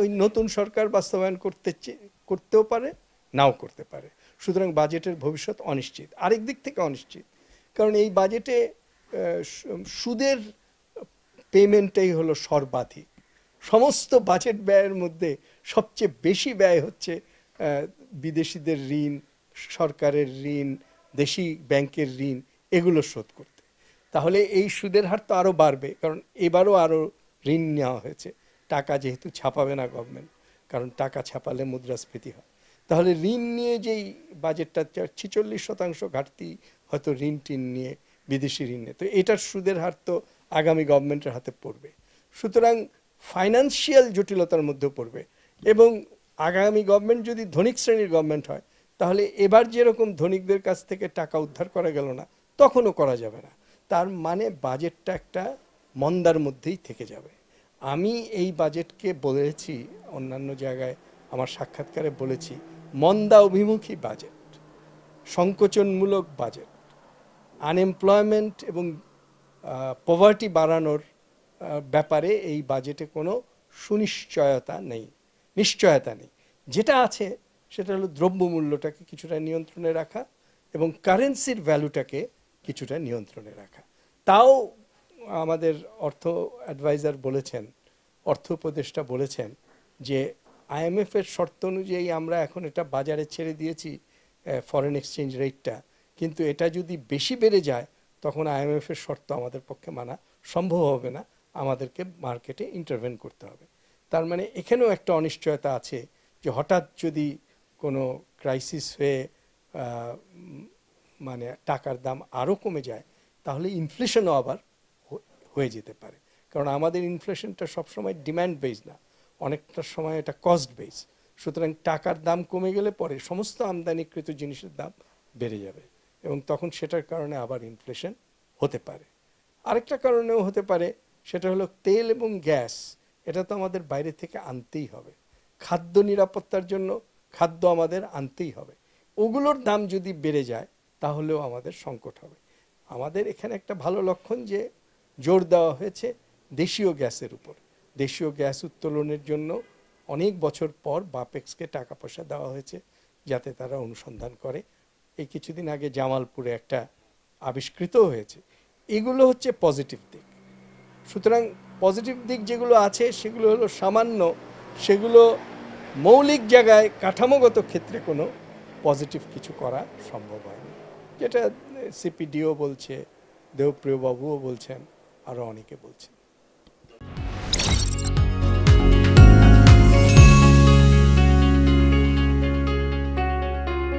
ওই নতুন সরকার বাস্তবায়ন করতেও পারে, নাও করতে পারে। সুতরাং বাজেটের ভবিষ্যৎ অনিশ্চিত। আরেক দিক থেকে অনিশ্চিত, কারণ এই বাজেটে সুদের পেমেন্টটাই হলো সর্বাধিক। সমস্ত বাজেট ব্যয়ের মধ্যে সবচেয়ে বেশি ব্যয় হচ্ছে বিদেশিদের ঋণ, সরকারের ঋণ, দেশি ব্যাংকের ঋণ, এগুলো শোধ করতে। তাহলে এই সুদের হার তো আরও বাড়বে, কারণ এবারও আরও ঋণ নেওয়া হয়েছে। টাকা যেহেতু ছাপাবে না গভর্নমেন্ট, কারণ টাকা ছাপালে মুদ্রাস্ফীতি হয়। তাহলে ঋণ নিয়ে যেই বাজেটটা 46% ঘাটতি হয়তো ঋণ টিন নিয়ে, বিদেশি ঋণ নিয়ে, তো এটার সুদের হার তো আগামী গভর্নমেন্টের হাতে পড়বে। সুতরাং ফাইন্যান্সিয়াল জটিলতার মধ্যেও পড়বে। এবং আগামী গভর্নমেন্ট যদি ধনিক শ্রেণীর গভর্নমেন্ট হয়, তাহলে এবার যেরকম ধনিকদের কাছ থেকে টাকা উদ্ধার করা গেল না, তখনও করা যাবে না। তার মানে বাজেটটা একটা মন্দার মধ্যেই থেকে যাবে। আমি এই বাজেটকে বলেছি, অন্যান্য জায়গায় আমার সাক্ষাৎকারে বলেছি, মন্দা অভিমুখী বাজেট, সংকোচনমূলক বাজেট। আনএমপ্লয়মেন্ট এবং পভার্টি বাড়ানোর ব্যাপারে এই বাজেটে কোনো সুনিশ্চয়তা নেই, নিশ্চয়তা নেই। যেটা আছে সেটা হলো দ্রব্যমূল্যটাকে কিছুটা নিয়ন্ত্রণে রাখা এবং কারেন্সির ভ্যালুটাকে কিছুটা নিয়ন্ত্রণে রাখা। তাও আমাদের অর্থ অ্যাডভাইজার বলেছেন, অর্থ উপদেষ্টা বলেছেন যে আইএমএফের শর্ত অনুযায়ী আমরা এখন এটা বাজারে ছেড়ে দিয়েছি ফরেন এক্সচেঞ্জ রেটটা, কিন্তু এটা যদি বেশি বেড়ে যায় তখন আইএমএফের শর্ত আমাদের পক্ষে মানা সম্ভব হবে না, আমাদেরকে মার্কেটে ইন্টারভেন করতে হবে। তার মানে এখানেও একটা অনিশ্চয়তা আছে যে হঠাৎ যদি কোনো ক্রাইসিস হয়ে মানে টাকার দাম আরও কমে যায়, তাহলে ইনফ্লেশনও আবার হয়ে যেতে পারে। কারণ আমাদের ইনফ্লেশনটা সবসময় ডিম্যান্ড বেস না, অনেকটা সময় এটা কস্ট বেস। সুতরাং টাকার দাম কমে গেলে পরে সমস্ত আমদানিকৃত জিনিসের দাম বেড়ে যাবে এবং তখন সেটার কারণে আবার ইনফ্লেশন হতে পারে। আরেকটা কারণেও হতে পারে, সেটা হলো তেল এবং গ্যাস, এটা তো আমাদের বাইরে থেকে আনতেই হবে। খাদ্য নিরাপত্তার জন্য খাদ্য আমাদের আনতেই হবে। ওগুলোর দাম যদি বেড়ে যায় তাহলেও আমাদের সংকট হবে। আমাদের এখানে একটা ভালো লক্ষণ যে জোর দেওয়া হয়েছে দেশীয় গ্যাসের উপর। দেশীয় গ্যাস উত্তোলনের জন্য অনেক বছর পর বাপেক্সকে টাকা পয়সা দেওয়া হয়েছে যাতে তারা অনুসন্ধান করে। এই কিছুদিন আগে জামালপুরে একটা আবিষ্কৃতও হয়েছে। এগুলো হচ্ছে পজিটিভ দিক। সুতরাং পজিটিভ দিক যেগুলো আছে সেগুলো হলো সামান্য, সেগুলো মৌলিক জায়গায় কাঠামোগত ক্ষেত্রে কোনো পজিটিভ কিছু করা সম্ভব হয়নি, যেটা সিপিডিও বলছে, দেবপ্রিয় বাবুও বলছেন, আরও অনেকে বলছেন।